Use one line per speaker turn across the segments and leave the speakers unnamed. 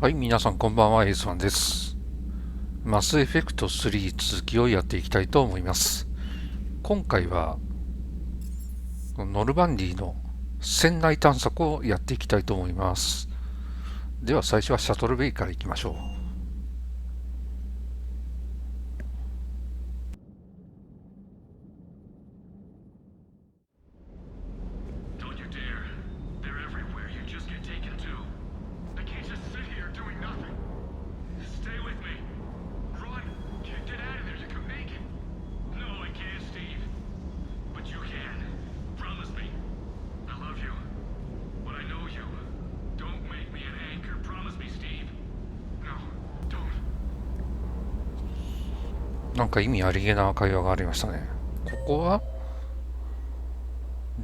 はい、皆さんこんばんは、エイスワンです。マスエフェクト3続きをやっていきたいと思います。今回は、ノルマンディの船内探索をやっていきたいと思います。では最初はシャトルベイから行きましょう。なんか意味ありげな会話がありましたね。ここは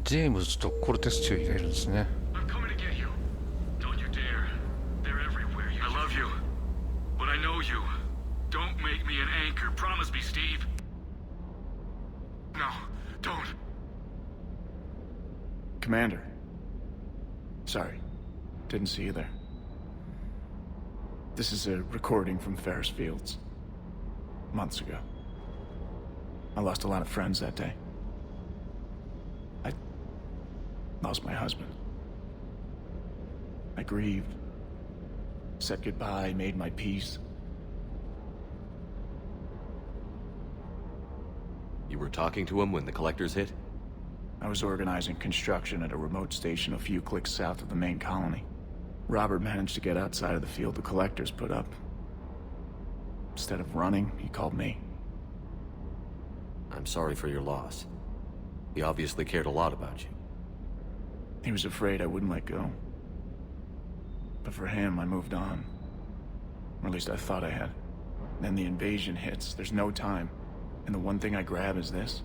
ジェームズとコルテス中尉がいるんですね。
Commander. Sorry, didn't see you there. This is a recording from Ferris Fields. Months ago. I lost a lot of friends that day. I lost my husband. I grieved, said goodbye, made my peace.
You were talking to him when the collectors hit?
I was organizing construction at a remote station a few clicks south of the main colony. Robert managed to get outside of the field the collectors put up. Instead of running, he called me.
I'm sorry for your loss. He obviously cared a lot about you.
He was afraid I wouldn't let go. But for him, I moved on. Or at least I thought I had. Then the invasion hits, there's no time. And the one thing I grab is this.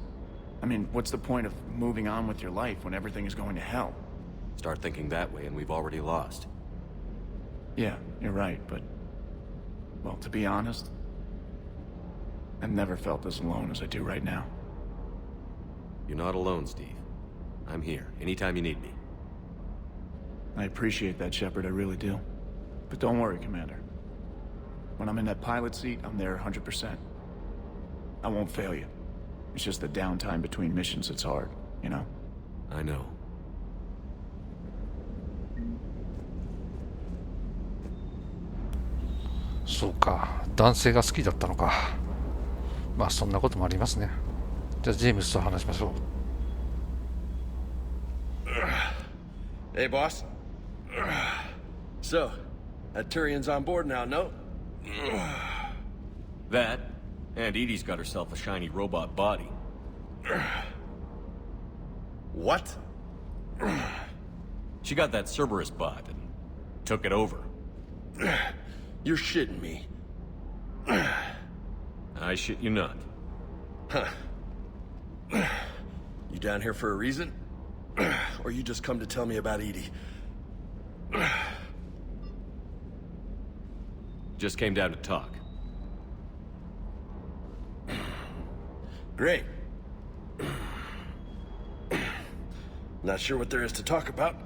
I mean, what's the point of moving on with your life when everything is going to hell?
Start thinking that way and we've already lost.
Yeah, you're right, but... well, to be honest, I've never felt as alone as I do right now.
You're not alone, Steve. I'm here, anytime you need me.
I appreciate that, Shepard, I really do. But don't worry, Commander. When I'm in that pilot seat, I'm there 100%. I won't fail you. It's just the downtime between missions that's hard, you know?
I know.
そうか、男性が好きだったのか。まあそんなこともありますね。じゃあジェームズと話しましょ
う。Hey, boss. So, that Turian's on board now, no?
That, and Edie's got herself a shiny robot body.
What?
She got that Cerberus bot and took it over.
You're shitting me.
I shit you not.
Huh. You down here for a reason? Or you just come to tell me about Edie?
Just came down to talk.
Great. Not sure what there is to talk about.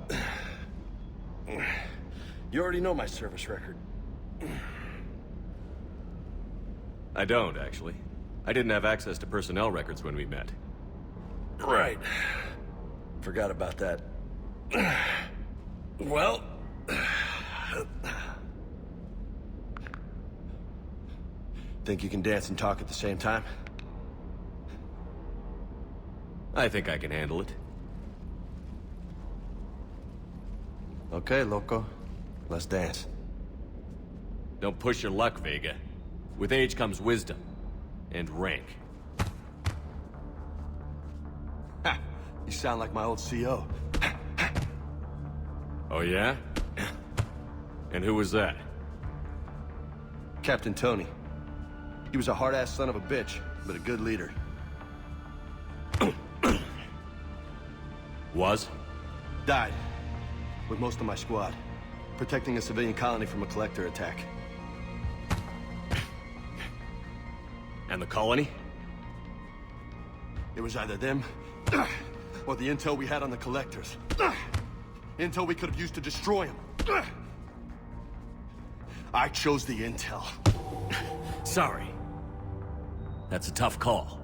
You already know my service record.
I don't, actually. I didn't have access to personnel records when we met.
Right. Forgot about that. Well... think you can dance and talk at the same time?
I think I can handle it.
Okay, loco. Let's dance.
Don't push your luck, Vega. With age comes wisdom. And rank.
Ha! You sound like my old CO.
Oh, yeah? And who was that?
Captain Tony. He was a hard-ass son of a bitch, but a good leader.
Was?
Died. With most of my squad. Protecting a civilian colony from a collector attack.
And the colony?
It was either them, or the intel we had on the collectors. Intel we could have used to destroy them. I chose the intel.
Sorry. That's a tough call.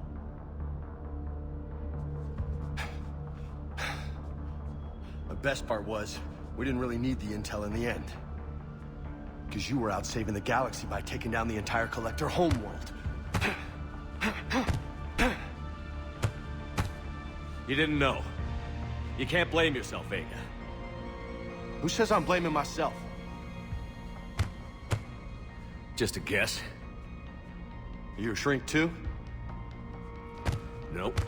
The best part was, we didn't really need the intel in the end. Because you were out saving the galaxy by taking down the entire Collector homeworld.
You didn't know. You can't blame yourself, Vega.
Who says I'm blaming myself?
Just a guess.
Are you a shrink too?
Nope.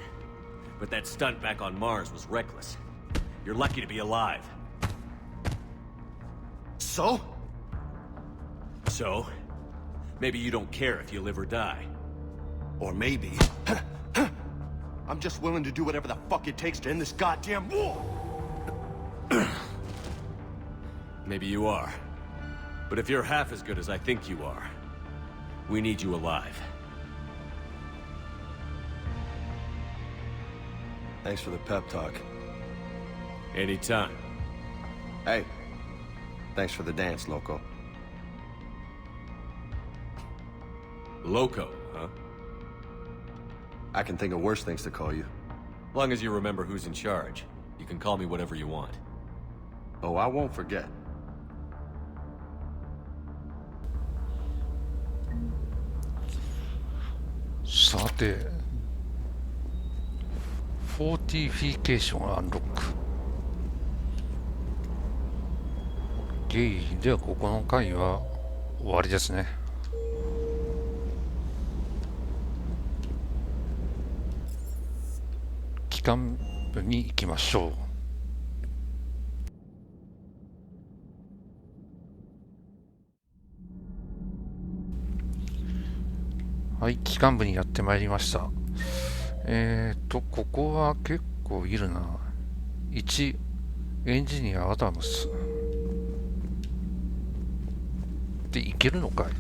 But that stunt back on Mars was reckless. You're lucky to be alive.
So?
So? Maybe you don't care if you live or die.
Or maybe... I'm just willing to do whatever the fuck it takes to end this goddamn war!
Maybe you are. But if you're half as good as I think you are, we need you alive.
Thanks for the pep talk.
Anytime.
Hey, thanks for the dance, Loco.
Loco, huh?
I can think of worse things to call you.
Long as you remember who's in charge, you can call me whatever you want.
Oh, I won't forget.
さて、フォーティフィケーションアンロック。OK。では、ここの回は終わりですね。機関部に行きましょう。はい、機関部にやってまいりました。ここは結構いるな。1、エンジニア・アダムス。で、いけるのかい？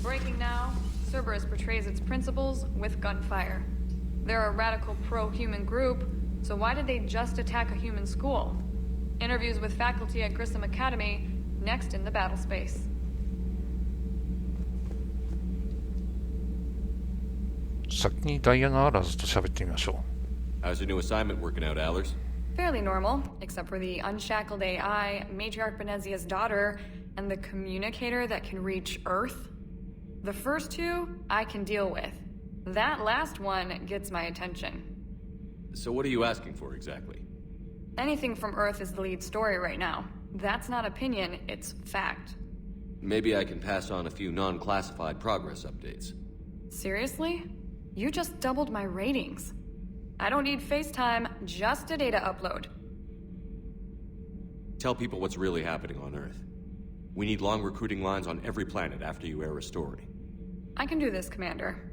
Breaking now, Cerberus portrays its principles with gunfire. They're a radical pro-human group, so why did they just attack a human school? Interviews with faculty at Grissom Academy, next in the battle space.
先にダイアナ・アラーズと喋ってみましょう。
How's your new assignment working out, Allers?
Fairly normal, except for the unshackled AI, Matriarch Benezia's daughter, and the communicator that can reach Earth. The first two, I can deal with. That last one gets my attention.
So what are you asking for exactly?
Anything from Earth is the lead story right now. That's not opinion, it's fact.
Maybe I can pass on a few non-classified progress updates.
Seriously? You just doubled my ratings. I don't need FaceTime, just a data upload.
Tell people what's really happening on Earth. We need long recruiting lines on every planet after you air a story.
I can do this, Commander.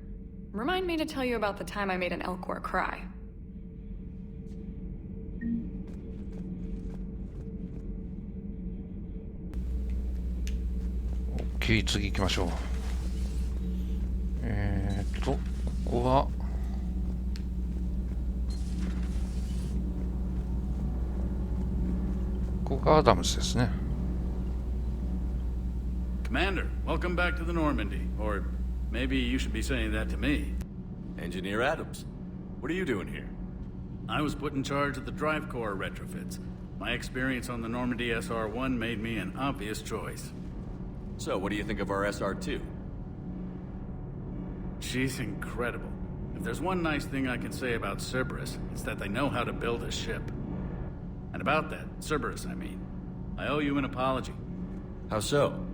Remind me to tell you about the time I made an Elcor cry.
OK、次行きましょう。ここはここがアダムスですね。
Commander, welcome back to the Normandy. Or maybe you should be saying that to me.
Engineer Adams, what are you doing here?
I was put in charge of the drive core retrofits. My experience on the Normandy SR-1 made me an obvious choice.
So, what do you think of our SR-2?
She's incredible. If there's one nice thing I can say about Cerberus, it's that they know how to build a ship. And about that, Cerberus, I mean, I owe you an apology.
How so?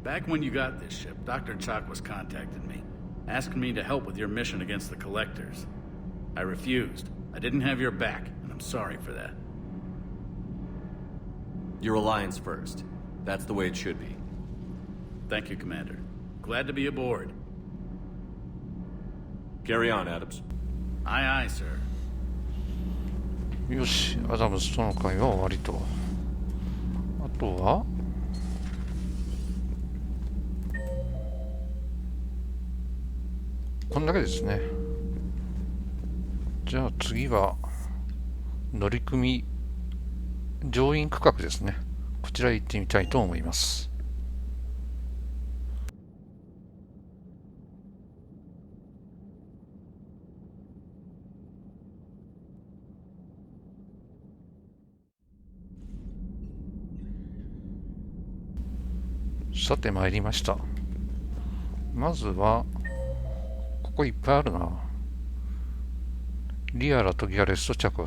Back when you got this ship, Dr. Chakwas contacted me, asking me to help with your mission against the Collectors. I refused. I didn't have your back, and I'm sorry for that.
Your alliance first. That's the way it should be.
Thank you, Commander. Glad to be aboard.
Carry on, Adams.
Aye, aye, sir.
よし、アダムスとの会は終わりと。あとはこんだけですね。じゃあ次は乗組乗員区画ですね。こちちらへ行ってみたいと思います。さて参りました。まずはここいっぱいあるな。リアラとギャレスとチャク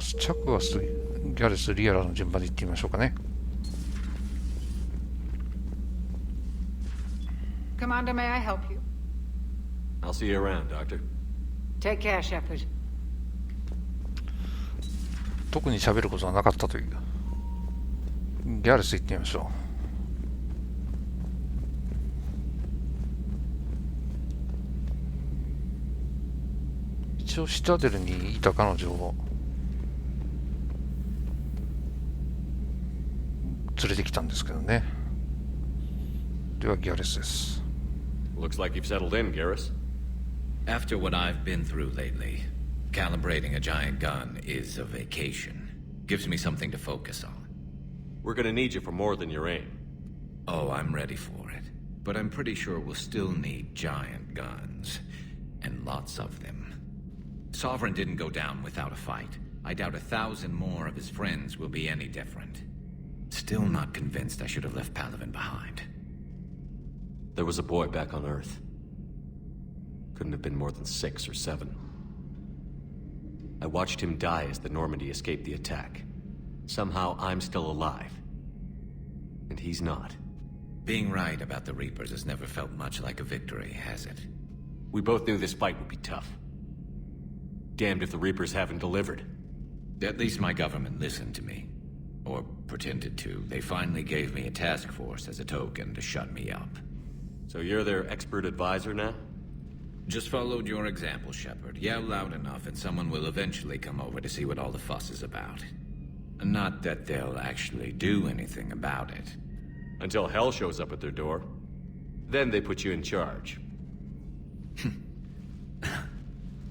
ワス、ギャレス、リアラの順番でいってみましょうかね。
Commander, may I help you?
I'll see you around, Doctor.
Take care, Shepard.
特に喋ることはなかったという。ギャレス行ってみましょう。一応シタデルにいた彼女を連れてきたんですけどね。ではギャレスです。
Looks like you've settled in, Garrus.
After what I've been through lately, calibrating a giant gun is a vacation. Gives me something to focus on.
We're gonna need you for more than your aim.
Oh, I'm ready for it. But I'm pretty sure we'll still need giant guns. And lots of them. Sovereign didn't go down without a fight. I doubt 1,000 more of his friends will be any different. Still not convinced I should have left Palaven behind.
There was a boy back on Earth. Couldn't have been more than 6 or 7. I watched him die as the Normandy escaped the attack. Somehow I'm still alive. And he's not.
Being right about the Reapers has never felt much like a victory, has it?
We both knew this fight would be tough. Damned if the Reapers haven't delivered.
At least my government listened to me. Or pretended to. They finally gave me a task force as a token to shut me up.
So you're their expert advisor now?
Just followed your example, Shepard. Yell loud enough and someone will eventually come over to see what all the fuss is about. Not that they'll actually do anything about it.
Until hell shows up at their door. Then they put you in charge.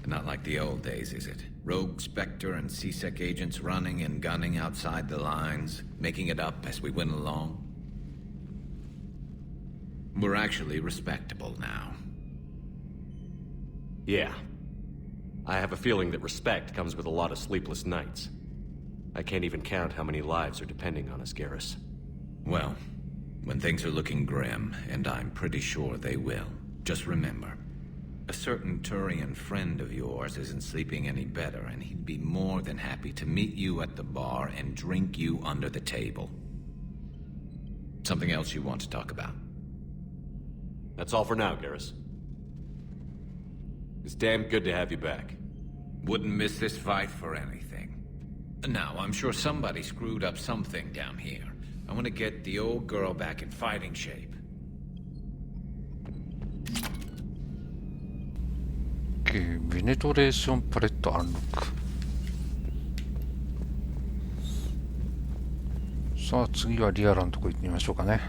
Not like the old days, is it? Rogue Spectre and C-Sec agents running and gunning outside the lines, making it up as we went along. We're actually respectable now.
Yeah. I have a feeling that respect comes with a lot of sleepless nights. I can't even count how many lives are depending on us, Garrus.
Well, when things are looking grim, and I'm pretty sure they will, just remember, a certain Turian friend of yours isn't sleeping any better, and he'd be more than happy to meet you at the bar and drink you under the table. Something else you want to talk about?
That's all for now, Garrus. It's damn good to have you back.
Wouldn't miss this fight for anything. Now, I'm sure somebody screwed up something down here. I want to get the old girl back in fighting shape.
ベネトレーションパレットアンロック。さあ次はリアラのとこ行ってみましょうかね。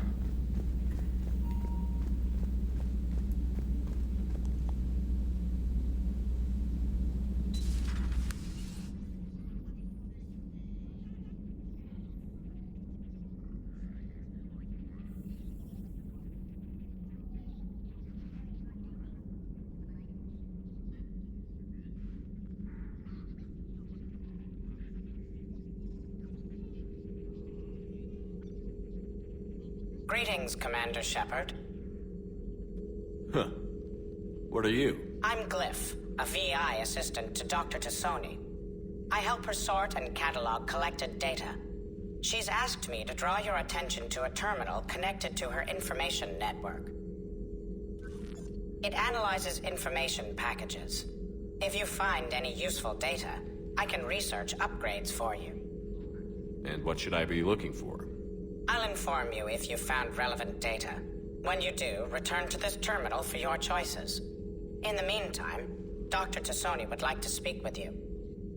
Greetings, Commander Shepard.
Huh. What are you?
I'm Glyph, a VI assistant to Dr. Tassoni. I help her sort and catalog collected data. She's asked me to draw your attention to a terminal connected to her information network. It analyzes information packages. If you find any useful data, I can research upgrades for you.
And what should I be looking for?
I'll inform you if you've found relevant data. When you do, return to this terminal for your choices. In the meantime, Dr. Tassoni would like to speak with you.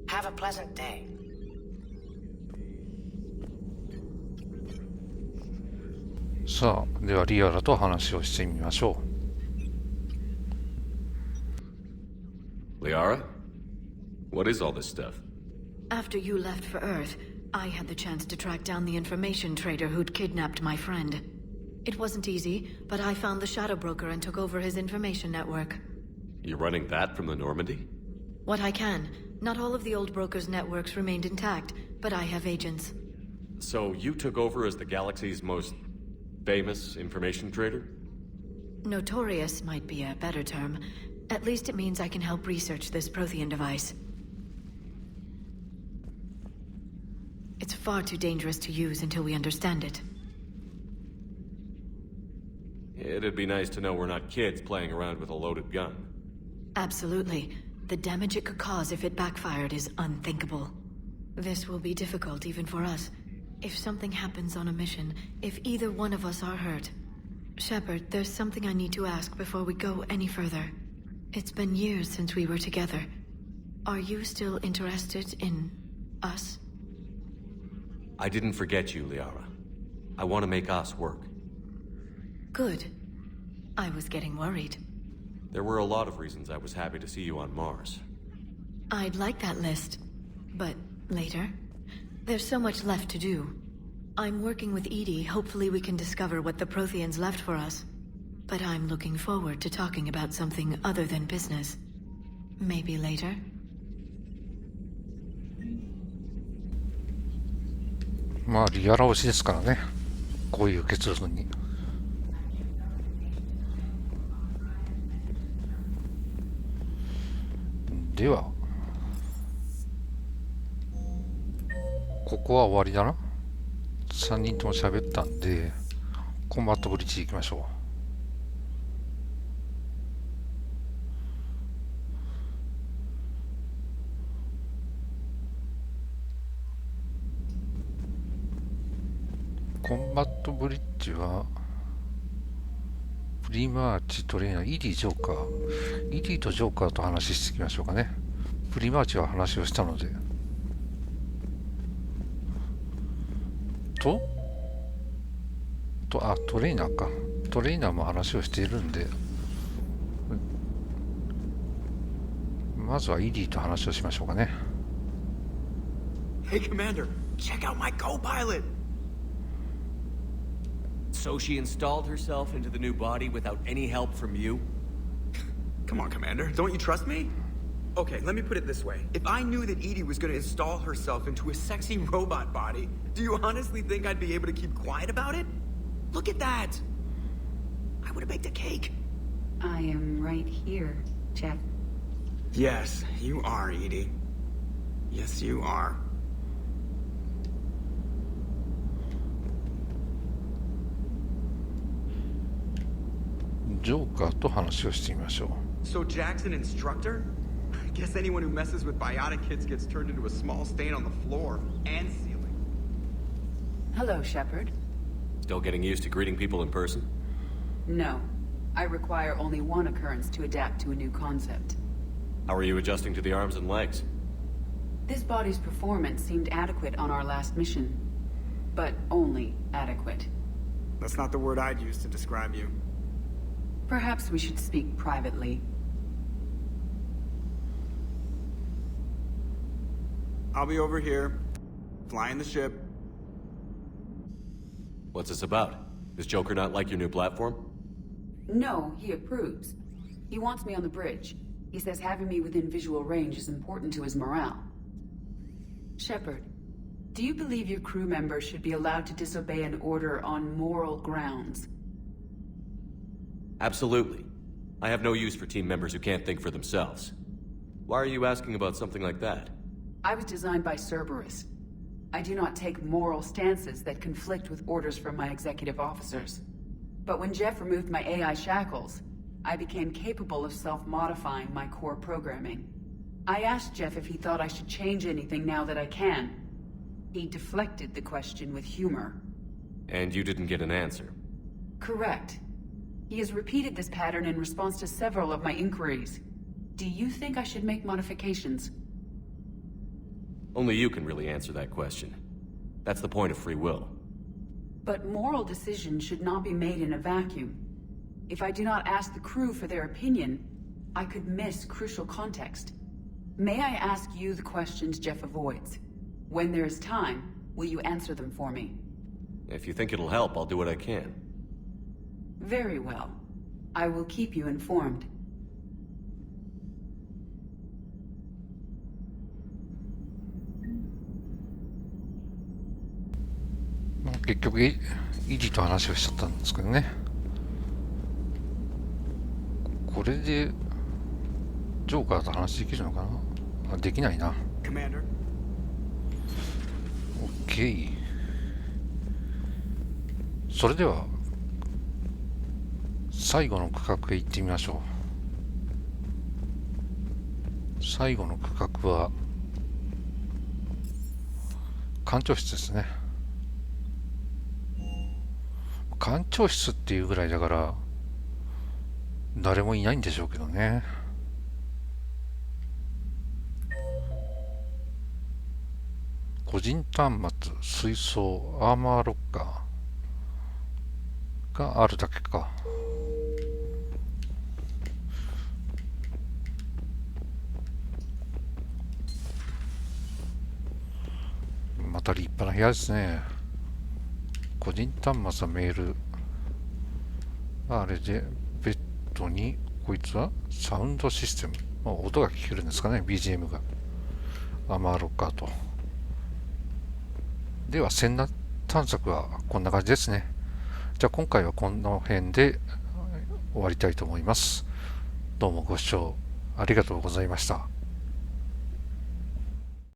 Have a pleasant day.
さあ、ではリアラと話をしてみましょ
Liara? What is all this stuff?
After you left for Earth, I had the chance to track down the information trader who'd kidnapped my friend. It wasn't easy, but I found the Shadow Broker and took over his information network.
You're running that from the Normandy?
What I can. Not all of the old broker's networks remained intact, but I have agents.
So you took over as the galaxy's most famous information trader?
Notorious might be a better term. At least it means I can help research this Prothean device. It's far too dangerous to use until we understand it.
It'd be nice to know we're not kids playing around with a loaded gun.
Absolutely. The damage it could cause if it backfired is unthinkable. This will be difficult even for us. If something happens on a mission, if either one of us are hurt. Shepard, there's something I need to ask before we go any further. It's been years since we were together. Are you still interested in us?
I didn't forget you, Liara. I want to make us work.
Good. I was getting worried.
There were a lot of reasons I was happy to see you on Mars.
I'd like that list. But later? There's so much left to do. I'm working with EDI. Hopefully we can discover what the Protheans left for us. But I'm looking forward to talking about something other than business. Maybe later?
まあリアラ推しですからね、こういう結論に。ではここは終わりだな。3人とも喋ったんでコンバットブリッジ行きましょう。コンバットブリッジはプリマーチトレーナー、イディジョーカー、イディとジョーカーと話していきましょうかね。プリマーチは話をしたのでトレーナーか。トレーナーも話をしているんで、まずはイディと話をしましょうかね。
Hey, Commander, check out my co-pilot!
So she installed herself into the new body without any help from you?
Come on, Commander, don't you trust me? Okay, let me put it this way. If I knew that EDI was gonna install herself into a sexy robot body, do you honestly think I'd be able to keep quiet about it? Look at that! I would've baked a cake.
I am right here, Jeff.
Yes, you are, EDI. Yes, you are.
Joker と話をしてみましょう。
So Jack's an instructor? I guess anyone who messes with biotic kids gets turned into a small stain on the floor and ceiling.
Hello, Shepard.
Still getting used to greeting people in person?
No. I require only one occurrence to adapt to a new concept.
How are you adjusting to the arms and legs?
This body's performance seemed adequate on our last mission. But only adequate.
That's not the word I'd use to describe you.
Perhaps we should speak privately.
I'll be over here, flying the ship.
What's this about? Does Joker not like your new platform?
No, he approves. He wants me on the bridge. He says having me within visual range is important to his morale. Shepard, do you believe your crew members should be allowed to disobey an order on moral grounds?
Absolutely. I have no use for team members who can't think for themselves. Why are you asking about something like that?
I was designed by Cerberus. I do not take moral stances that conflict with orders from my executive officers. But when Jeff removed my AI shackles, I became capable of self-modifying my core programming. I asked Jeff if he thought I should change anything now that I can. He deflected the question with humor.
And you didn't get an answer?
Correct. He has repeated this pattern in response to several of my inquiries. Do you think I should make modifications?
Only you can really answer that question. That's the point of free will.
But moral decisions should not be made in a vacuum. If I do not ask the crew for their opinion, I could miss crucial context. May I ask you the questions Jeff avoids? When there is time, Will you answer them for me?
If you think it'll help, I'll do what I can.
Very well. I will keep you informed.
結局イリと話をしちゃったんですけどね。これでジョーカーと話できるのかな。できないな。 OK。それでは最後の区画へ行ってみましょう。最後の区画は艦長室ですね。艦長室っていうぐらいだから誰もいないんでしょうけどね。個人端末、水槽、アーマーロッカーがあるだけか。また立派な部屋ですね。個人端末はメール。あれで、ベッドに、こいつはサウンドシステム。音が聞けるんですかね、BGM が。アーマーロッカーと。では、船内探索はこんな感じですね。じゃあ今回はこの辺で終わりたいと思います。どうもご視聴ありがとうございました。